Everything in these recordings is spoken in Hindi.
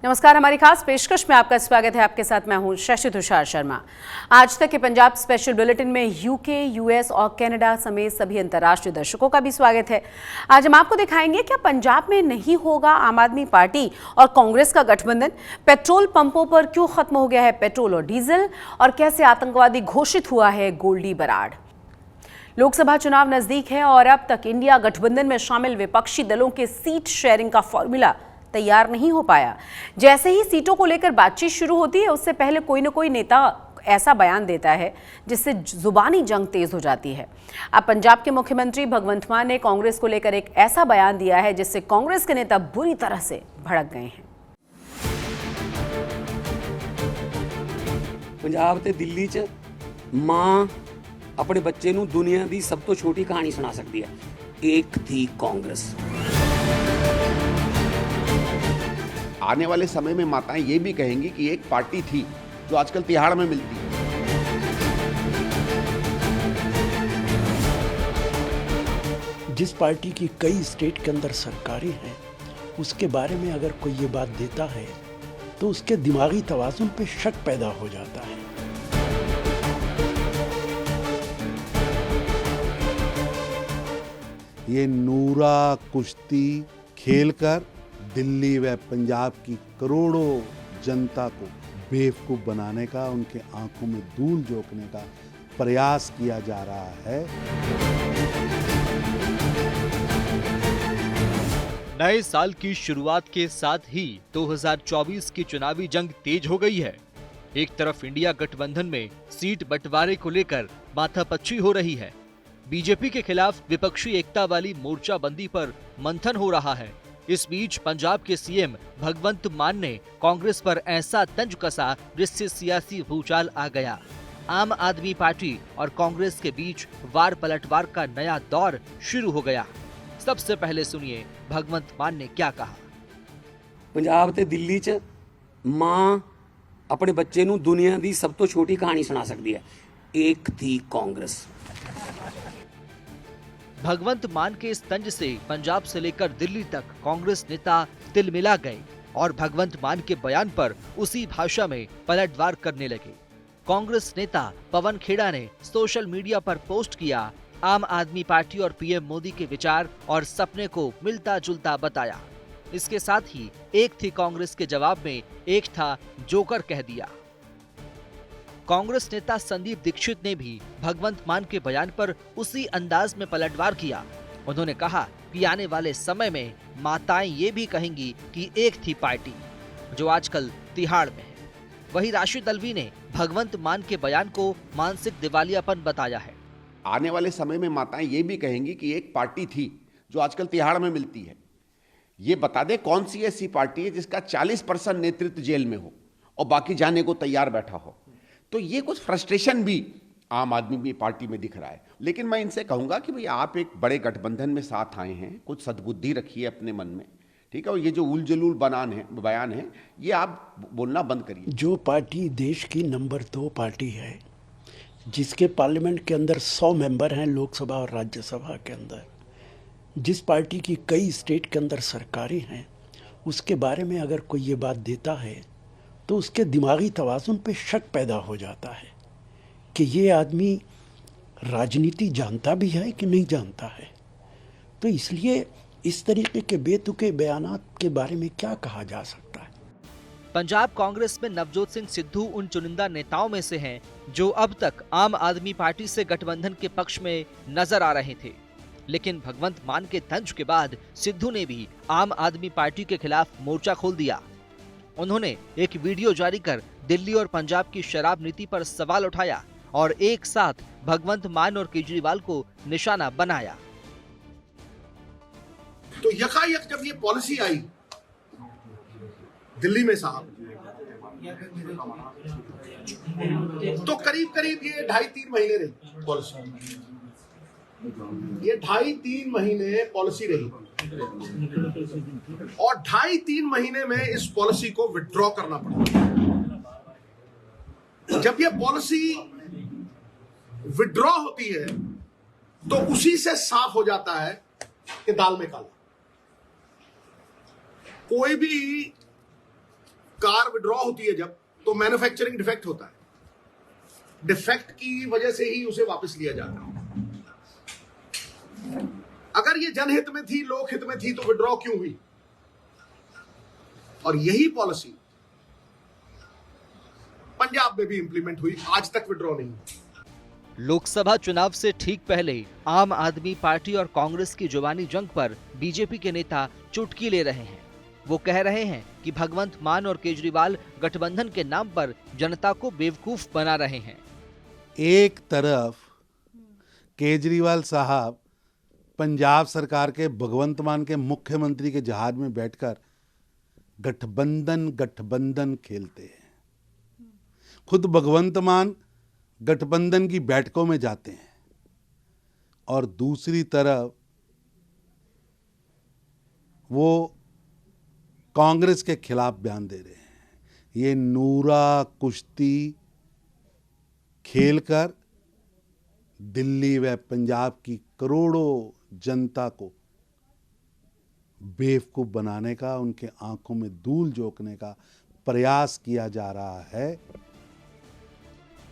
नमस्कार। हमारी खास पेशकश में आपका स्वागत है। आपके साथ मैं हूं शशि तुषार शर्मा। आज तक के पंजाब स्पेशल बुलेटिन में यूके, यूएस और कनाडा समेत सभी अंतर्राष्ट्रीय दर्शकों का भी स्वागत है। आज हम आपको दिखाएंगे क्या पंजाब में नहीं होगा आम आदमी पार्टी और कांग्रेस का गठबंधन, पेट्रोल पंपों पर क्यों खत्म हो गया है पेट्रोल और डीजल, और कैसे आतंकवादी घोषित हुआ है गोल्डी बराड़। लोकसभा चुनाव नजदीक है और अब तक इंडिया गठबंधन में शामिल विपक्षी दलों के सीट शेयरिंग का फॉर्मूला तैयार नहीं हो पाया। जैसे ही सीटों को लेकर बातचीत शुरू होती है, उससे पहले कोई न कोई नेता ऐसा बयान देता है जिससे जुबानी जंग तेज हो जाती है। अब पंजाब के मुख्यमंत्री भगवंत मान ने कांग्रेस को लेकर एक ऐसा बयान दिया है जिससे कांग्रेस के नेता बुरी तरह से भड़क गए हैं। पंजाब ते दिल्ली च मां अपने बच्चे नूं दुनिया की सब तो छोटी कहानी सुना सकती है। एक थी कांग्रेस। आने वाले समय में माताएं ये भी कहेंगी कि एक पार्टी थी जो आजकल तिहाड़ में मिलती है। जिस पार्टी की कई स्टेट के अंदर सरकारें हैं, उसके बारे में अगर कोई ये बात देता है तो उसके दिमागी तवाज़ुन पे शक पैदा हो जाता है। ये नूरा कुश्ती खेलकर दिल्ली व पंजाब की करोड़ों जनता को बेवकूफ़ बनाने का, उनके आंखों में धूल झोंकने का प्रयास किया जा रहा है। नए साल की शुरुआत के साथ ही 2024 की चुनावी जंग तेज हो गई है। एक तरफ इंडिया गठबंधन में सीट बंटवारे को लेकर माथापच्ची हो रही है। बीजेपी के खिलाफ विपक्षी एकता वाली मोर्चाबंदी पर मंथन हो रहा है। इस बीच पंजाब के सीएम भगवंत मान ने कांग्रेस पर ऐसा तंज कसा जिससे सियासी भूचाल आ गया। आम आदमी पार्टी और कांग्रेस के बीच वार पलटवार का नया दौर शुरू हो गया। सबसे पहले सुनिए भगवंत मान ने क्या कहा। पंजाब ते दिल्ली च मां अपने बच्चे नूं दुनिया की सब तो छोटी कहानी सुना सकती है। एक थी कांग्रेस। भगवंत मान के इस तंज से पंजाब से लेकर दिल्ली तक कांग्रेस नेता तिलमिला गए और भगवंत मान के बयान पर उसी भाषा में पलटवार करने लगे। कांग्रेस नेता पवन खेड़ा ने सोशल मीडिया पर पोस्ट किया, आम आदमी पार्टी और पीएम मोदी के विचार और सपने को मिलता जुलता बताया। इसके साथ ही एक थी कांग्रेस के जवाब में एक था जोकर कह दिया। कांग्रेस नेता संदीप दीक्षित ने भी भगवंत मान के बयान पर उसी अंदाज में पलटवार किया। उन्होंने कहा कि आने वाले समय में माताएं ये भी कहेंगी कि एक थी पार्टी जो आजकल तिहाड़ में है। वहीं राशिद अल्वी ने भगवंत मान के बयान को मानसिक दिवालियापन बताया है। आने वाले समय में माताएं ये भी कहेंगी कि एक पार्टी थी जो आजकल तिहाड़ में मिलती है। ये बता दे कौन सी ऐसी पार्टी है जिसका 40% नेतृत्व जेल में हो और बाकी जाने को तैयार बैठा हो। तो ये कुछ फ्रस्ट्रेशन भी आम आदमी पार्टी में दिख रहा है। लेकिन मैं इनसे कहूंगा कि भाई आप एक बड़े गठबंधन में साथ आए हैं, कुछ सद्बुद्धि रखिए अपने मन में, ठीक है। और ये जो उल जलूल बयान है ये आप बोलना बंद करिए। जो पार्टी देश की नंबर 2 पार्टी है, जिसके पार्लियामेंट के अंदर 100 मेंबर हैं लोकसभा और राज्यसभा के अंदर, जिस पार्टी की कई स्टेट के अंदर सरकारें हैं, उसके बारे में अगर कोई ये बात देता है तो उसके दिमागी तवाज़ुन पे शक पैदा हो जाता है कि ये आदमी राजनीति जानता भी है कि नहीं जानता है। तो इसलिए इस तरीके के बेतुके बयानात के बारे में क्या कहा जा सकता है। पंजाब कांग्रेस में नवजोत सिंह सिद्धू उन चुनिंदा नेताओं में से हैं जो अब तक आम आदमी पार्टी से गठबंधन के पक्ष में नजर आ रहे थे। लेकिन भगवंत मान के तंज के बाद सिद्धू ने भी आम आदमी पार्टी के खिलाफ मोर्चा खोल दिया। उन्होंने एक वीडियो जारी कर दिल्ली और पंजाब की शराब नीति पर सवाल उठाया और एक साथ भगवंत मान और केजरीवाल को निशाना बनाया। तो यकायक जब ये पॉलिसी आई दिल्ली में साहब, तो करीब करीब ये 2.5-3 महीने रही पॉलिसी। ये 2.5-3 महीने पॉलिसी रही और 2.5-3 महीने में इस पॉलिसी को विथड्रॉ करना पड़ा। जब ये पॉलिसी विथड्रॉ होती है तो उसी से साफ हो जाता है कि दाल में काला। कोई भी कार विड्रॉ होती है जब, तो मैन्युफैक्चरिंग डिफेक्ट होता है, डिफेक्ट की वजह से ही उसे वापस लिया जाता है। अगर ये जनहित में थी, लोक हित में थी, तो विड्रॉ क्यों हुई? और यही पॉलिसी पंजाब में भी इंप्लीमेंट हुई, आज तक विड्रॉ नहीं हुई। लोकसभा चुनाव से ठीक पहले आम आदमी पार्टी और कांग्रेस की जुबानी जंग पर बीजेपी के नेता चुटकी ले रहे हैं। वो कह रहे हैं कि भगवंत मान और केजरीवाल गठबंधन के नाम पर जनता को बेवकूफ बना रहे हैं। एक तरफ केजरीवाल साहब पंजाब सरकार के भगवंत मान के मुख्यमंत्री के जहाज में बैठकर गठबंधन खेलते हैं। खुद भगवंत मान गठबंधन की बैठकों में जाते हैं और दूसरी तरफ वो कांग्रेस के खिलाफ बयान दे रहे हैं। ये नूरा कुश्ती खेलकर दिल्ली व पंजाब की करोड़ों जनता को बेवकूफ बनाने का, उनके आंखों में धूल झोंकने का प्रयास किया जा रहा है।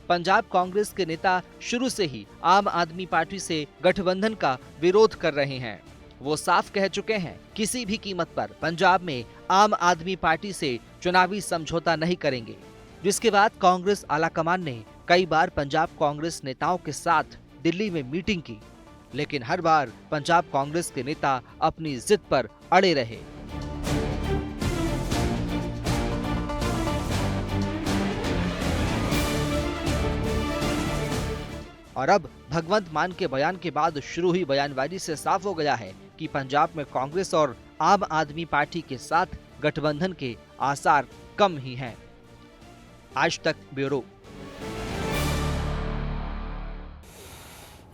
पंजाब कांग्रेस के नेता शुरू से ही आम आदमी पार्टी से गठबंधन का विरोध कर रहे हैं। वो साफ कह चुके हैं किसी भी कीमत पर पंजाब में आम आदमी पार्टी से चुनावी समझौता नहीं करेंगे। जिसके बाद कांग्रेस आलाकमान ने कई बार पंजाब कांग्रेस नेताओं के साथ दिल्ली में मीटिंग की, लेकिन हर बार पंजाब कांग्रेस के नेता अपनी जिद पर अड़े रहे। और अब भगवंत मान के बयान के बाद शुरू हुई बयानबाजी से साफ हो गया है कि पंजाब में कांग्रेस और आम आदमी पार्टी के साथ गठबंधन के आसार कम ही हैं। आज तक ब्यूरो।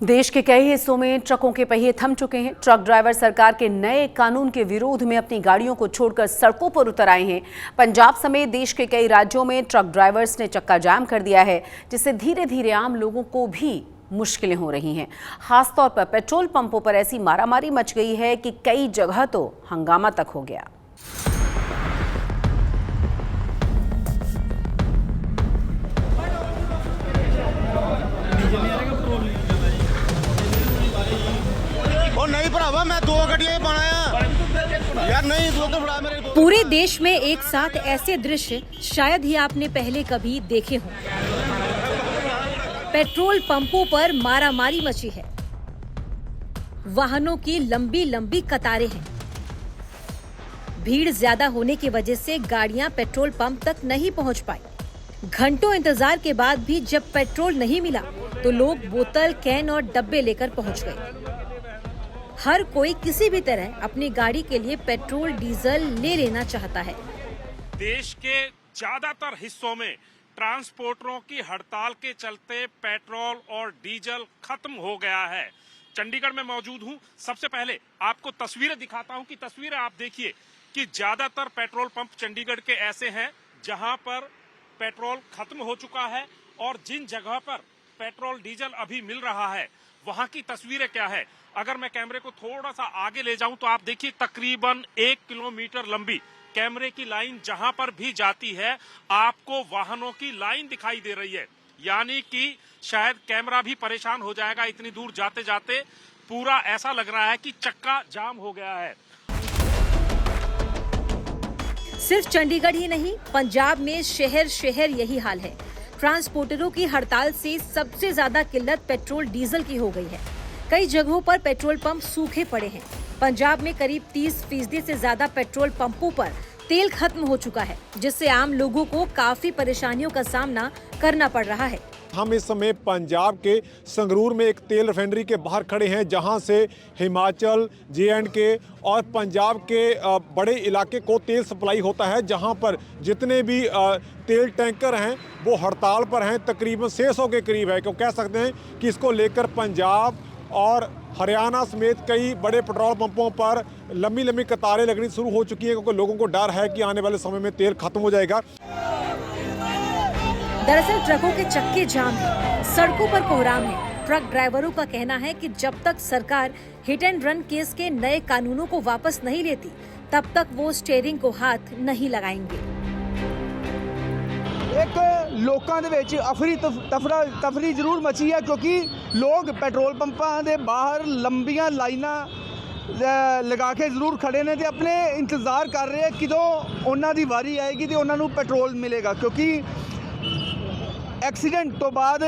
देश के कई हिस्सों में ट्रकों के पहिए थम चुके हैं। ट्रक ड्राइवर सरकार के नए कानून के विरोध में अपनी गाड़ियों को छोड़कर सड़कों पर उतर आए हैं। पंजाब समेत देश के कई राज्यों में ट्रक ड्राइवर्स ने चक्का जाम कर दिया है, जिससे धीरे धीरे आम लोगों को भी मुश्किलें हो रही हैं। खासतौर पर पेट्रोल पंपों पर ऐसी मारामारी मच गई है कि कई जगह तो हंगामा तक हो गया। पूरे देश में एक साथ ऐसे दृश्य शायद ही आपने पहले कभी देखे हों। पेट्रोल पंपों पर मारामारी मची है, वाहनों की लंबी लंबी कतारें हैं। भीड़ ज्यादा होने की वजह से गाड़ियां पेट्रोल पंप तक नहीं पहुंच पाई। घंटों इंतजार के बाद भी जब पेट्रोल नहीं मिला तो लोग बोतल, कैन और डब्बे लेकर पहुंच गए। हर कोई किसी भी तरह अपनी गाड़ी के लिए पेट्रोल डीजल ले लेना चाहता है। देश के ज्यादातर हिस्सों में ट्रांसपोर्टरों की हड़ताल के चलते पेट्रोल और डीजल खत्म हो गया है। चंडीगढ़ में मौजूद हूं। सबसे पहले आपको तस्वीरें दिखाता हूं कि तस्वीरें आप देखिए कि ज्यादातर पेट्रोल पंप चंडीगढ़ के ऐसे हैं जहां पर पेट्रोल खत्म हो चुका है, और जिन जगह पर पेट्रोल डीजल अभी मिल रहा है वहां की तस्वीरें क्या है। अगर मैं कैमरे को थोड़ा सा आगे ले जाऊं तो आप देखिए तकरीबन 1 किलोमीटर लंबी कैमरे की लाइन जहां पर भी जाती है आपको वाहनों की लाइन दिखाई दे रही है। यानी कि शायद कैमरा भी परेशान हो जाएगा, इतनी दूर जाते जाते पूरा ऐसा लग रहा है कि चक्का जाम हो गया है। सिर्फ चंडीगढ़ ही नहीं, पंजाब में शहर शहर यही हाल है। ट्रांसपोर्टरों की हड़ताल से सबसे ज्यादा किल्लत पेट्रोल डीजल की हो गई है। कई जगहों पर पेट्रोल पंप सूखे पड़े हैं। पंजाब में करीब 30% से ज्यादा पेट्रोल पंपों पर तेल खत्म हो चुका है, जिससे आम लोगों को काफी परेशानियों का सामना करना पड़ रहा है। हम इस समय पंजाब के संगरूर में एक तेल रिफाइनरी के बाहर खड़े हैं, जहां से हिमाचल, J&K और पंजाब के बड़े इलाके को तेल सप्लाई होता है, जहां पर जितने भी तेल टैंकर हैं वो हड़ताल पर हैं। तकरीबन 600 के करीब है, क्यों कह सकते हैं कि इसको लेकर पंजाब और हरियाणा समेत कई बड़े पेट्रोल पंपों पर लंबी लंबी कतारें लगनी शुरू हो चुकी है, क्योंकि लोगों को डर है कि आने वाले समय में तेल खत्म हो जाएगा। दरअसल ट्रकों के चक्के जाम हैं, सड़कों पर कोहराम है। ट्रक ड्राइवरों का कहना है कि जब तक सरकार हिट एंड रन केस के नए कानूनों को वापस नहीं लेती, तब तक वो स्टीयरिंग को हाथ नहीं लगाएंगे। ਇੱਕ ਲੋਕਾਂ ਦੇ ਵਿੱਚ ਅਫਰੀ ਤਫਰੀ ਜ਼ਰੂਰ ਮਚੀ ਹੈ, ਕਿਉਂਕਿ ਲੋਕ ਪੈਟਰੋਲ ਪੰਪਾਂ ਦੇ ਬਾਹਰ ਲੰਬੀਆਂ ਲਾਈਨਾਂ ਲਗਾ ਕੇ ਜ਼ਰੂਰ ਖੜੇ ਨੇ ਤੇ ਆਪਣੇ ਇੰਤਜ਼ਾਰ ਕਰ ਰਹੇ ਕਦੋਂ ਉਹਨਾਂ ਦੀ ਵਾਰੀ ਆਏਗੀ ਤੇ ਉਹਨਾਂ ਨੂੰ ਪੈਟਰੋਲ ਮਿਲੇਗਾ, ਕਿਉਂਕਿ ਐਕਸੀਡੈਂਟ ਤੋਂ ਬਾਅਦ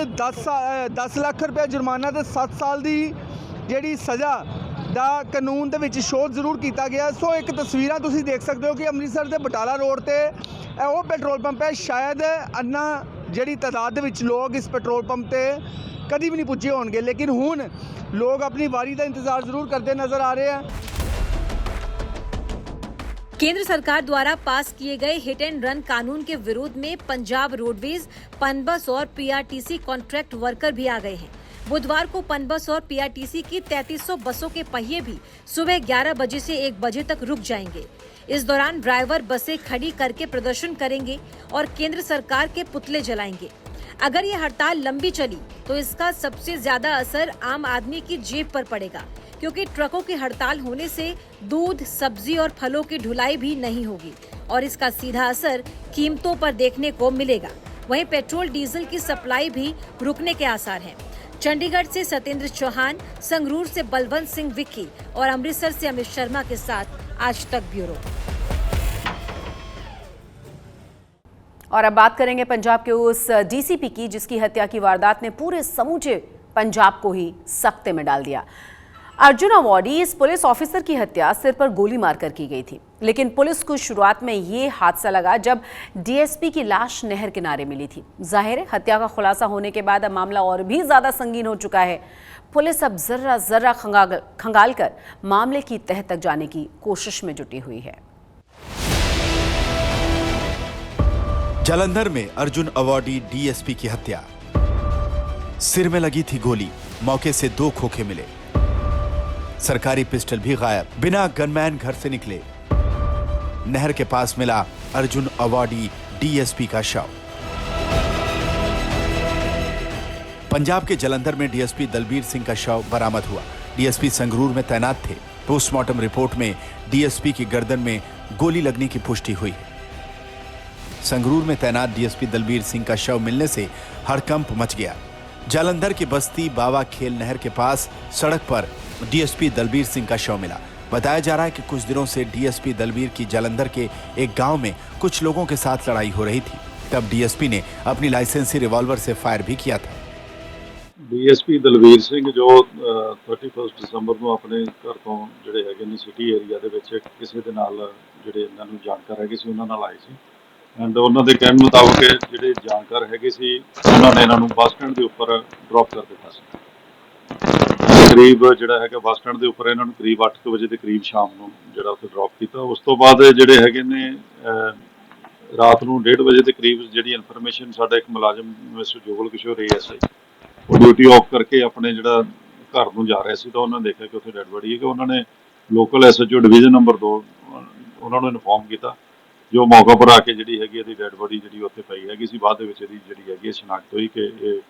10 ਲੱਖ ਰੁਪਏ ਜੁਰਮਾਨਾ ਤੇ 7 ਸਾਲ ਦੀ ਜਿਹੜੀ ਸਜ਼ਾ ਦਾ ਕਾਨੂੰਨ ਦੇ ਵਿੱਚ ਸ਼ੋਧ ਜ਼ਰੂਰ ਕੀਤਾ ਗਿਆ। ਸੋ ਇੱਕ ਤਸਵੀਰਾਂ ਤੁਸੀਂ ਦੇਖ ਸਕਦੇ ਹੋ ਕਿ ਅੰਮ੍ਰਿਤਸਰ ਦੇ ਬਟਾਲਾ ਰੋਡ ਤੇ ਇਹ ਉਹ ਪੈਟਰੋਲ ਪੰਪ ਹੈ, ਸ਼ਾਇਦ ਅੰਨਾ ਜਿਹੜੀ ਤਾਦਾਦ ਦੇ ਵਿੱਚ ਲੋਕ ਇਸ ਪੈਟਰੋਲ ਪੰਪ ਤੇ कभी भी नहीं पूछे होंगे, लेकिन हुण लोग अपनी बारी का इंतजार जरूर करते नजर आ रहे हैं। केंद्र सरकार द्वारा पास किए गए हिट एंड रन कानून के विरोध में पंजाब रोडवेज, पनबस और पीआरटीसी कॉन्ट्रैक्ट वर्कर भी आ गए हैं। बुधवार को पनबस और पीआरटीसी की 3300 बसों के पहिए भी सुबह 11 बजे से 1 बजे तक रुक जाएंगे। इस दौरान ड्राइवर बसें खड़ी करके प्रदर्शन करेंगे और केंद्र सरकार के पुतले जलाएंगे। अगर ये हड़ताल लंबी चली तो इसका सबसे ज्यादा असर आम आदमी की जेब पर पड़ेगा, क्योंकि ट्रकों की हड़ताल होने से दूध, सब्जी और फलों की ढुलाई भी नहीं होगी और इसका सीधा असर कीमतों पर देखने को मिलेगा। वहीं पेट्रोल डीजल की सप्लाई भी रुकने के आसार हैं। चंडीगढ़ से सत्येंद्र चौहान, संगरूर से बलवंत सिंह विक्की और अमृतसर से अमित शर्मा के साथ आज तक ब्यूरो। और अब बात करेंगे पंजाब के उस डीसीपी की जिसकी हत्या की वारदात ने पूरे समूचे पंजाब को ही सख्ते में डाल दिया। अर्जुन अवॉर्डी इस पुलिस ऑफिसर की हत्या सिर पर गोली मारकर की गई थी, लेकिन पुलिस को शुरुआत में ये हादसा लगा जब डीएसपी की लाश नहर किनारे मिली थी। जाहिर है हत्या का खुलासा होने के बाद अब मामला और भी ज्यादा संगीन हो चुका है। पुलिस अब जर्रा जर्रा खंगाल कर मामले की तह तक जाने की कोशिश में जुटी हुई है। जालंधर में अर्जुन अवॉर्डी डीएसपी की हत्या। सिर में लगी थी गोली, मौके से 2 खोखे मिले, सरकारी पिस्टल भी गायब, बिना गनमैन घर से निकले। नहर के पास मिला अर्जुन अवॉर्डी डीएसपी का शव। पंजाब के जालंधर में डीएसपी दलबीर सिंह का शव बरामद हुआ। डीएसपी संगरूर में तैनात थे। पोस्टमार्टम रिपोर्ट में डीएसपी की गर्दन में गोली लगने की पुष्टि हुई है। संगरूर में तैनात डीएसपी दलबीर सिंह का शव मिलने से हड़कंप मच गया। जालंधर की बस्ती बावा खेल नहर के पास सड़क पर डीएसपी दलबीर सिंह का शव मिला। बताया जा रहा है कि कुछ दिनों से डीएसपी दलबीर की जालंधर के एक गांव में कुछ लोगों के साथ लड़ाई हो रही थी। तब डीएसपी ने अपनी लाइसेंसी रिवॉल्वर से फायर भी किया था। डीएसपी दलबीर सिंह जो 31 ਦਸੰਬਰ ਨੂੰ ਆਪਣੇ ਘਰ ਤੋਂ ਜਿਹੜੇ ਹੈਗੇ ਨੇ ਸਿਟੀ ਏਰੀਆ ਦੇ ਵਿੱਚ ਕਿਸੇ ਦੇ ਨਾਲ ਜਿਹੜੇ ਇਹਨਾਂ ਨੂੰ ਜਾਣਕਾਰ ਹੈਗੇ ਸੀ ਉਹਨਾਂ ਨਾਲ ਆਏ ਸੀ ਐਂਡ ਉਹਨਾਂ ਦੇ ਕਹਿਣ ਮੁਤਾਬਕ ਜਿਹੜੇ ਜਾਣਕਾਰ ਹੈਗੇ ਸੀ ਉਹਨਾਂ ਨੇ ਇਹਨਾਂ ਨੂੰ ਬੱਸ ਸਟੈਂਡ ਦੇ ਉੱਪਰ ਡ੍ਰੌਪ ਕਰ ਦਿੱਤਾ ਸੀ। ਕਰੀਬ ਜਿਹੜਾ ਹੈਗਾ ਬੱਸ ਸਟੈਂਡ ਦੇ ਉੱਪਰ ਇਹਨਾਂ ਨੂੰ ਕਰੀਬ 8 ਵਜੇ ਦੇ ਕਰੀਬ ਸ਼ਾਮ ਨੂੰ ਜਿਹੜਾ ਉੱਥੇ ਡ੍ਰੌਪ ਕੀਤਾ। ਉਸ ਤੋਂ ਬਾਅਦ ਜਿਹੜੇ ਹੈਗੇ ਨੇ ਰਾਤ ਨੂੰ 1:30 ਵਜੇ ਦੇ ਕਰੀਬ ਜਿਹੜੀ ਇਨਫੋਰਮੇਸ਼ਨ ਸਾਡਾ ਇੱਕ ਮੁਲਾਜ਼ਮ ਮਿਸਟਰ ਜੋਗਲ ਕਿਸ਼ੋਰ ASI ਉਹ ਡਿਊਟੀ ਆਫ ਕਰਕੇ ਆਪਣੇ ਜਿਹੜਾ ਘਰ ਨੂੰ ਜਾ ਰਿਹਾ ਸੀ ਤਾਂ ਉਹਨਾਂ ਨੇ ਦੇਖਿਆ ਕਿ ਉੱਥੇ ਡੈਡ ਬੋਡੀ ਹੈ ਕਿ ਉਹਨਾਂ ਨੇ ਲੋਕਲ SHO ਡਿਵੀਜ਼ਨ ਨੰਬਰ 2 ਉਹਨਾਂ ਨੂੰ ਇਨਫੋਰਮ ਕੀਤਾ ਜੋ ਮੌਕੇ ਪਰ ਆ ਕੇ ਜਿਹੜੀ ਹੈਗੀ ਇਹਦੀ ਡੈਡ ਬੋਡੀ ਜਿਹੜੀ ਉੱਥੇ ਪਈ ਹੈਗੀ ਸੀ। ਬਾਅਦ ਦੇ ਵਿੱਚ ਇਹਦੀ ਜਿਹੜੀ ਹੈਗੀ ਸ਼ਨਾਖਤ ਹੋਈ कि ਇਹ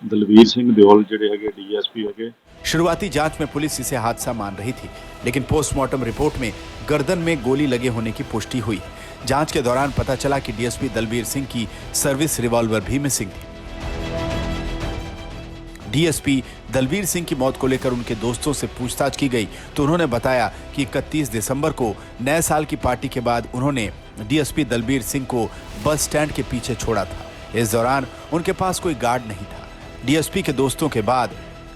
दलबीर सिंह दियोल ਜਿਹੜੇ ਹੈਗੇ DSP ਹੈਗੇ। शुरुआती जांच में पुलिस इसे हादसा मान रही थी, लेकिन पोस्टमार्टम रिपोर्ट में गर्दन में गोली लगे होने की पुष्टि हुई। जांच के दौरान पता चला कि डीएसपी दलबीर सिंह की सर्विस रिवॉल्वर भी मिसिंग थी। डीएसपी दलबीर सिंह की मौत को लेकर उनके दोस्तों से पूछताछ की गई तो उन्होंने बताया कि 31 दिसंबर को नए साल की पार्टी के बाद उन्होंने डीएसपी दलबीर सिंह को बस स्टैंड के पीछे छोड़ा था। इस दौरान उनके पास कोई गार्ड नहीं था। डीएसपी के दोस्तों के बाद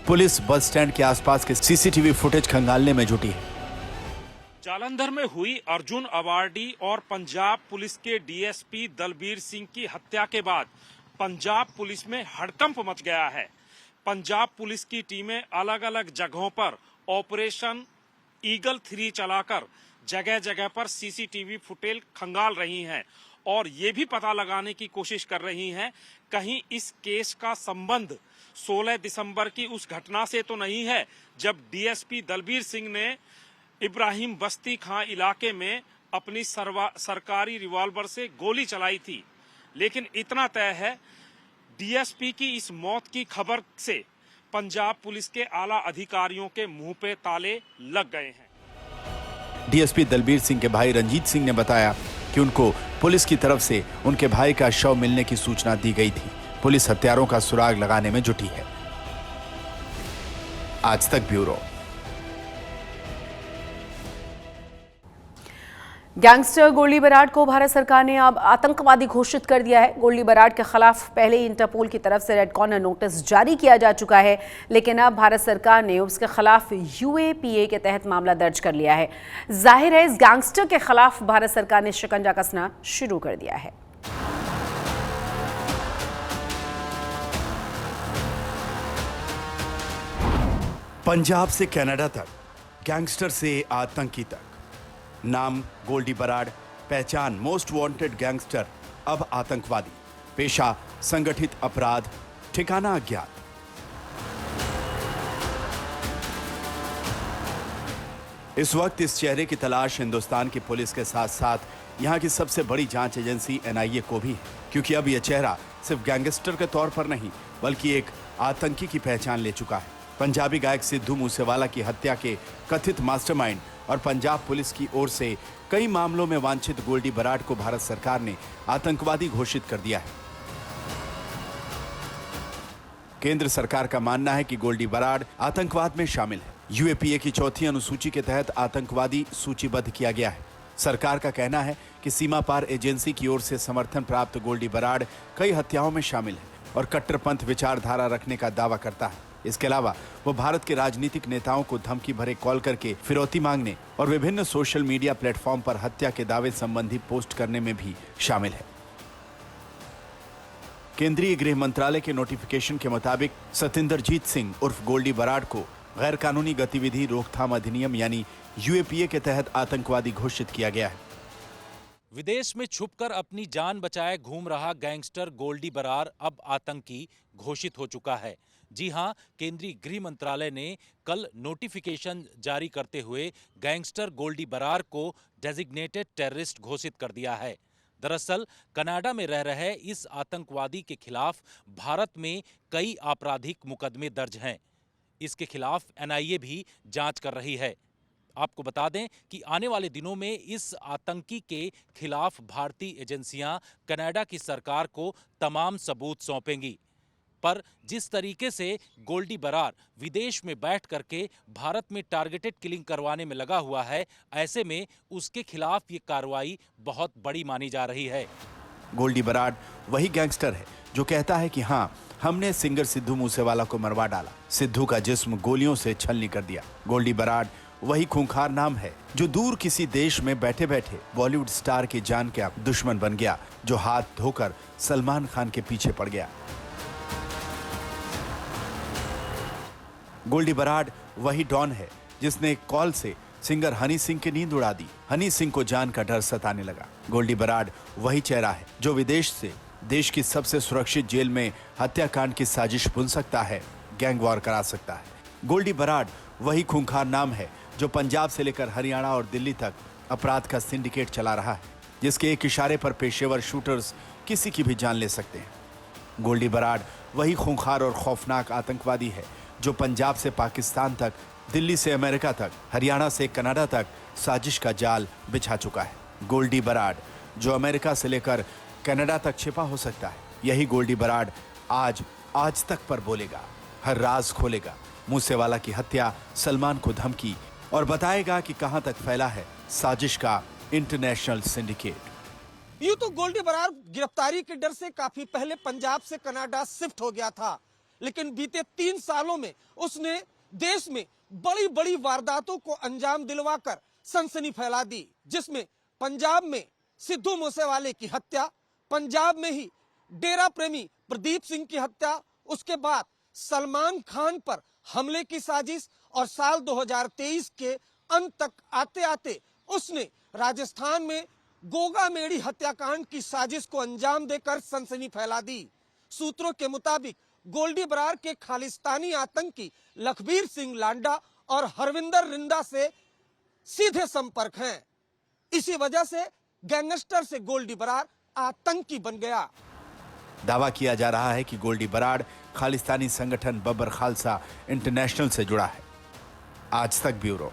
पुलिस बस स्टैंड के आसपास के सीसीटीवी फुटेज खंगालने में जुटी है। जालंधर में हुई अर्जुन अवार्डी और पंजाब पुलिस के डीएसपी दलबीर सिंह की हत्या के बाद पंजाब पुलिस में हड़कंप मच गया है। पंजाब पुलिस की टीमें अलग अलग जगहों पर ऑपरेशन ईगल 3 चलाकर जगह जगह पर सीसीटीवी फुटेज खंगाल रही हैं और ये भी पता लगाने की कोशिश कर रही हैं कहीं इस केस का संबंध 16 दिसंबर की उस घटना से तो नहीं है जब डीएसपी दलबीर सिंह ने इब्राहिम बस्ती खां इलाके में अपनी सरकारी रिवॉल्वर से गोली चलाई थी। लेकिन इतना तय है डीएसपी की इस मौत की खबर से पंजाब पुलिस के आला अधिकारियों के मुंह पे ताले लग गए हैं। डीएसपी दलबीर सिंह के भाई रंजीत सिंह ने बताया कि उनको पुलिस की तरफ से उनके भाई का शव मिलने की सूचना दी गई थी। पुलिस हत्यारों का सुराग लगाने में जुटी है। आज तक ब्यूरो। गैंगस्टर गोल्डी बराड को भारत सरकार ने अब आतंकवादी घोषित कर दिया है। गोल्डी बराड के खिलाफ पहले ही इंटरपोल की तरफ से रेड कॉर्नर नोटिस जारी किया जा चुका है, लेकिन अब भारत सरकार ने उसके खिलाफ यूएपीए के तहत मामला दर्ज कर लिया है। जाहिर है इस गैंगस्टर के खिलाफ भारत सरकार ने शिकंजा कसना शुरू कर दिया है। पंजाब से कनाडा तक, गैंगस्टर से आतंकी तक, नाम गोल्डी बराड, पहचान मोस्ट वांटेड गैंगस्टर, अब आतंकवादी, पेशा संगठित अपराध, ठिकाना अज्ञात। इस वक्त इस चेहरे की तलाश हिंदुस्तान की पुलिस के साथ साथ यहां की सबसे बड़ी जांच एजेंसी एनआईए को भी है, क्योंकि अब यह चेहरा सिर्फ गैंगस्टर के तौर पर नहीं बल्कि एक आतंकी की पहचान ले चुका है। पंजाबी गायक सिद्धू मूसेवाला की हत्या के कथित मास्टरमाइंड और पंजाब पुलिस की ओर से कई मामलों में वांछित गोल्डी बराड को भारत सरकार ने आतंकवादी घोषित कर दिया है। केंद्र सरकार का मानना है कि गोल्डी बराड आतंकवाद में शामिल है। यूएपीए की चौथी अनुसूची के तहत आतंकवादी सूचीबद्ध किया गया है। सरकार का कहना है कि सीमा पार एजेंसी की ओर से समर्थन प्राप्त गोल्डी बराड कई हत्याओं में शामिल है और कट्टरपंथ विचारधारा रखने का दावा करता है। इसके अलावा वो भारत के राजनीतिक नेताओं को धमकी भरे कॉल करके फिरौती मांगने और विभिन्न सोशल मीडिया प्लेटफॉर्म पर हत्या के दावे संबंधी पोस्ट करने में भी शामिल है। केंद्रीय गृह मंत्रालय के नोटिफिकेशन के मुताबिक सतिंदरजीत सिंह उर्फ गोल्डी बराड को गैर कानूनी गतिविधि रोकथाम अधिनियम यानी यूएपीए के तहत आतंकवादी घोषित किया गया है। विदेश में छुपकर अपनी जान बचाए घूम रहा गैंगस्टर गोल्डी बराड अब आतंकी घोषित हो चुका है। जी हां, केंद्रीय गृह मंत्रालय ने कल नोटिफिकेशन जारी करते हुए गैंगस्टर गोल्डी बराड को डेजिग्नेटेड टेररिस्ट घोषित कर दिया है। दरअसल कनाडा में रह रहे इस आतंकवादी के खिलाफ भारत में कई आपराधिक मुकदमे दर्ज हैं। इसके खिलाफ एनआईए भी जांच कर रही है। आपको बता दें कि आने वाले दिनों में इस आतंकी के खिलाफ भारतीय एजेंसियां कनाडा की सरकार को तमाम सबूत सौंपेंगी। पर जिस तरीके से गोल्डी बराड विदेश में बैठ करके भारत में टारगेटेड किलिंग करवाने में लगा हुआ है, ऐसे में उसके खिलाफ ये कार्रवाई बहुत बड़ी मानी जा रही है। गोल्डी बराड वही गैंगस्टर है जो कहता है कि हां, हमने सिंगर सिद्धू मूसेवाला को मरवा डाला, सिद्धू का जिस्म गोलियों से छलनी कर दिया। गोल्डी बराड वही खूंखार नाम है जो दूर किसी देश में बैठे बैठे बॉलीवुड स्टार की जान का दुश्मन बन गया, जो हाथ धोकर सलमान खान के पीछे पड़ गया। गोल्डी बराड वही डॉन है जिसने एक कॉल से सिंगर हनी सिंह की नींद उड़ा दी। हनी सिंह को जान का डर सताने लगा। गोल्डी बराड वही चेहरा है जो विदेश से देश की सबसे सुरक्षित जेल में हत्याकांड की साजिश बुन सकता है, गैंग वॉर करा सकता है। गोल्डी बराड वही खूंखार नाम है जो पंजाब से लेकर हरियाणा और दिल्ली तक अपराध का सिंडिकेट चला रहा है, जिसके एक इशारे पर पेशेवर शूटर्स किसी की भी जान ले सकते हैं। गोल्डी बराड वही खूंखार और खौफनाक आतंकवादी है जो पंजाब से पाकिस्तान तक, दिल्ली से अमेरिका तक, हरियाणा से कनाडा तक साजिश का जाल बिछा चुका है। गोल्डी बराड जो अमेरिका से लेकर कनाडा तक छिपा हो सकता है, यही गोल्डी बराड आज तक पर बोलेगा, हर राज खोलेगा, मूसेवाला की हत्या, सलमान को धमकी और बताएगा कि कहां तक फैला है साजिश का इंटरनेशनल सिंडिकेट। यूं तो गोल्डी बराड गिरफ्तारी के डर से काफी पहले पंजाब से कनाडा शिफ्ट हो गया था, लेकिन बीते 3 सालों में उसने देश में बड़ी बड़ी वारदातों को अंजाम दिलवाकर सनसनी फैला दी, जिसमें पंजाब में सिद्धू मूसेवाले की हत्या, पंजाब में ही डेरा प्रेमी प्रदीप सिंह की हत्या, उसके बाद सलमान खान पर हमले की साजिश और साल 2023 के अंत तक आते आते उसने राजस्थान में गोगा मेड़ी हत्याकांड की साजिश को अंजाम देकर सनसनी फैला दी। सूत्रों के मुताबिक गोल्डी बराड के खालिस्तानी आतंकी लखबीर सिंह लांडा और हरविंदर रिंदा से सीधे संपर्क हैं। इसी वजह से गैंगस्टर से गोल्डी बराड आतंकी बन गया। दावा किया जा रहा है कि गोल्डी बराड खालिस्तानी संगठन बब्बर खालसा इंटरनेशनल से जुड़ा है। आज तक ब्यूरो।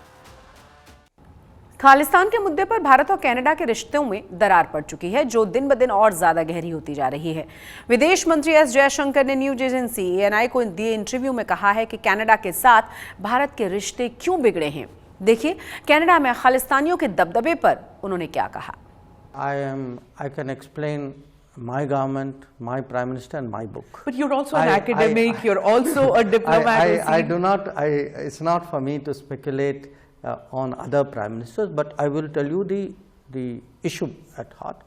खालिस्तान के मुद्दे पर भारत और कनाडा के रिश्तों में दरार पड़ चुकी है, जो दिन ब दिन और ज्यादा गहरी होती जा रही है। विदेश मंत्री एस जयशंकर ने न्यूज एजेंसी ANI को दिए इंटरव्यू में कहा है कि कनाडा के साथ भारत के रिश्ते क्यों बिगड़े हैं। देखिए कनाडा में खालिस्तानियों के दबदबे पर उन्होंने क्या कहा। I can explain my government, my Prime Minister and my book. But you're also an academic, you're also a diplomat. I do not, it's not for me to speculate on other Prime Ministers, but I will tell you the issue at heart.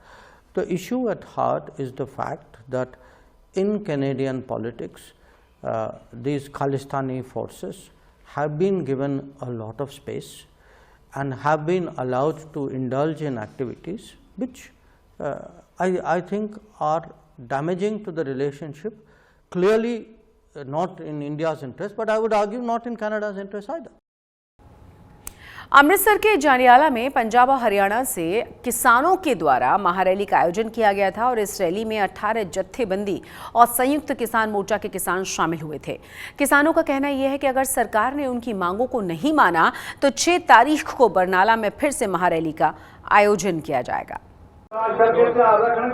The issue at heart is the fact that in Canadian politics, these Khalistani forces have been given a lot of space and have been allowed to indulge in activities which I think are damaging to the relationship, clearly not in India's interest, but I would argue not in Canada's interest either. Amritsar के जानियाला में पंजाब और हरियाणा से किसानों के द्वारा महारैली का आयोजन किया गया था और इस रैली में 18 जत्थेबंदी और संयुक्त किसान मोर्चा के किसान शामिल हुए थे। किसानों का कहना यह है कि अगर सरकार ने उनकी मांगों को नहीं माना तो 6 तारीख को बरनाला में फिर से महारैली का आयोजन किया जाएगा।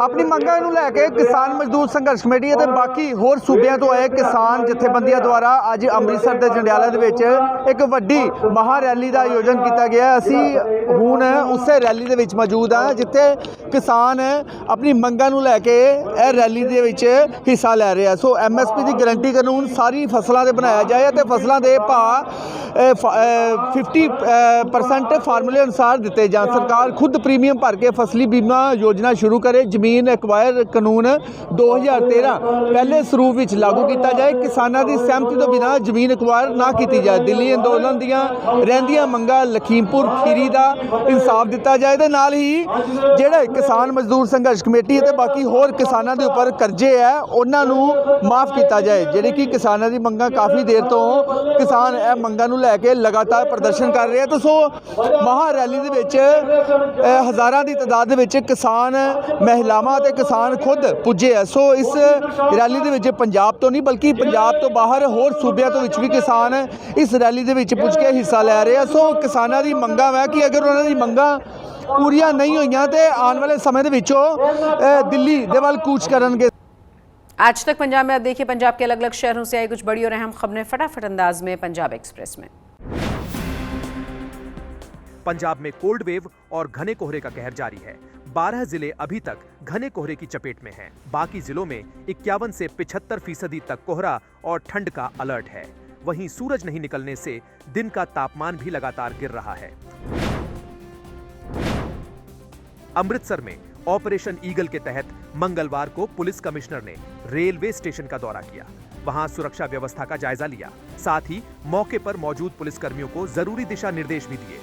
अपनी ਮੰਗਾਂ ਨੂੰ ਲੈ ਕੇ ਕਿਸਾਨ ਮਜ਼ਦੂਰ ਸੰਘਰਸ਼ ਕਮੇਟੀ ਅਤੇ ਬਾਕੀ ਹੋਰ ਸੂਬਿਆਂ ਤੋਂ ਆਏ ਕਿਸਾਨ ਜਥੇਬੰਦੀਆਂ ਦੁਆਰਾ ਅੱਜ ਅੰਮ੍ਰਿਤਸਰ ਦੇ ਜੰਡਿਆਲਾ ਦੇ ਵਿੱਚ ਇੱਕ ਵੱਡੀ ਮਹਾ ਰੈਲੀ ਦਾ ਆਯੋਜਨ ਕੀਤਾ ਗਿਆ। ਅਸੀਂ ਹੁਣ ਉਸੇ ਰੈਲੀ ਦੇ ਵਿੱਚ ਮੌਜੂਦ ਹਾਂ ਜਿੱਥੇ ਕਿਸਾਨ ਆਪਣੀ ਮੰਗਾਂ ਨੂੰ ਲੈ ਕੇ ਇਹ ਰੈਲੀ ਦੇ ਵਿੱਚ ਹਿੱਸਾ ਲੈ ਰਹੇ ਆ। ਸੋ MSP ਦੀ ਗਾਰੰਟੀ ਕਾਨੂੰਨ ਸਾਰੀ ਫਸਲਾਂ ਦੇ ਬਣਾਇਆ ਜਾਏ ਅਤੇ ਫਸਲਾਂ ਦੇ ਭਾਅ 50% ਫਾਰਮੂਲੇ ਅਨੁਸਾਰ ਦਿੱਤੇ ਜਾਣ। ਸਰਕਾਰ ਖੁਦ ਪ੍ਰੀਮੀਅਮ ਭਰ ਕੇ ਫਸਲੀ ਬੀਮਾ योजना शुरू करे। जमीन एक्वायर कानून 2013 पहले स्वरूप ਵਿੱਚ लागू किया जाए। किसानों की सहमति तो बिना जमीन एक्वायर ना की जाए। दिल्ली अंदोलन दियां रहंदियां मंगां लखीमपुर खीरी का इंसाफ दिता जाए ते नाल ही ਜਿਹੜੇ किसान मजदूर संघर्ष कमेटी ते बाकी होर किसानों के उपर कर्जे है उन्होंने माफ़ किया जाए। ਜਿਹੜੀ कि किसानों की मंगां काफ़ी देर तो किसान यह मंगां नूं लैके लगातार प्रदर्शन कर रहे हैं। तो सो महा रैली दे विच हज़ारां की तादाद दे विच किसान महिलावां ते किसान खुद पुजे है। सो इस रैली दे विच पंजाब तो नहीं बल्कि पंजाब तो बाहर होर सूबिਆਂ तो विच भी किसान इस रैली दे विच पुज के हिस्सा लै रहे हैं। सो किसानां दी मंगां है कि अगर उन्हां दी मंगां पूरियां नहीं होईयां ते आने वाले समय दे विचों दिल्ली दे वल कूच करनगे। आज तक पंजाब में अब देखिए पंजाब के अलग अलग शहरों से आई कुछ बड़ी और अहम खबरें फटाफट अंदाज में पंजाब एक्सप्रेस में। पंजाब में कोल्ड वेव और घने कोहरे का कहर जारी है। 12 जिले अभी तक घने कोहरे की चपेट में हैं। बाकी जिलों में 51 से 75% तक कोहरा और ठंड का अलर्ट है। वहीं सूरज नहीं निकलने से दिन का तापमान भी लगातार गिर रहा है। अमृतसर में ऑपरेशन ईगल के तहत मंगलवार को पुलिस कमिश्नर ने रेलवे स्टेशन का दौरा किया। वहां सुरक्षा व्यवस्था का जायजा लिया। साथ ही मौके पर मौजूद पुलिसकर्मियों को जरूरी दिशा निर्देश भी दिए।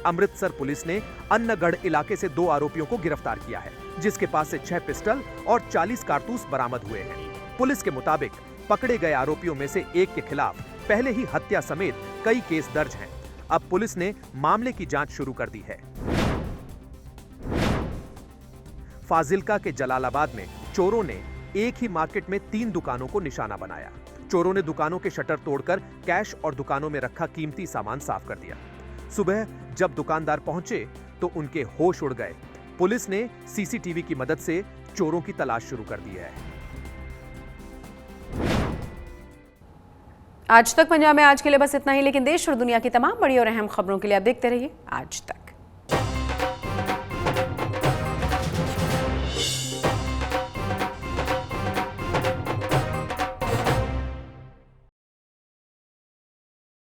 अमृतसर पुलिस ने अन्नगढ़ इलाके से 2 आरोपियों को गिरफ्तार किया है, जिसके पास से 6 पिस्टल और 40 कारतूस बरामद हुए हैं। पुलिस के मुताबिक पकड़े गए आरोपियों में से एक के खिलाफ पहले ही हत्या समेत कई केस दर्ज हैं। अब पुलिस ने मामले की जांच शुरू कर दी है। फाजिल्का के जलालाबाद में चोरों ने एक ही मार्केट में 3 दुकानों को निशाना बनाया। चोरों ने दुकानों के शटर तोड़कर कैश और दुकानों में रखा कीमती सामान साफ कर दिया। सुबह जब दुकानदार पहुंचे तो उनके होश उड़ गए। पुलिस ने CCTV की मदद से चोरों की तलाश शुरू कर दी है। आज तक पंजाब में आज के लिए बस इतना ही, लेकिन देश और दुनिया की तमाम बड़ी और अहम खबरों के लिए आप देखते रहिए आज तक।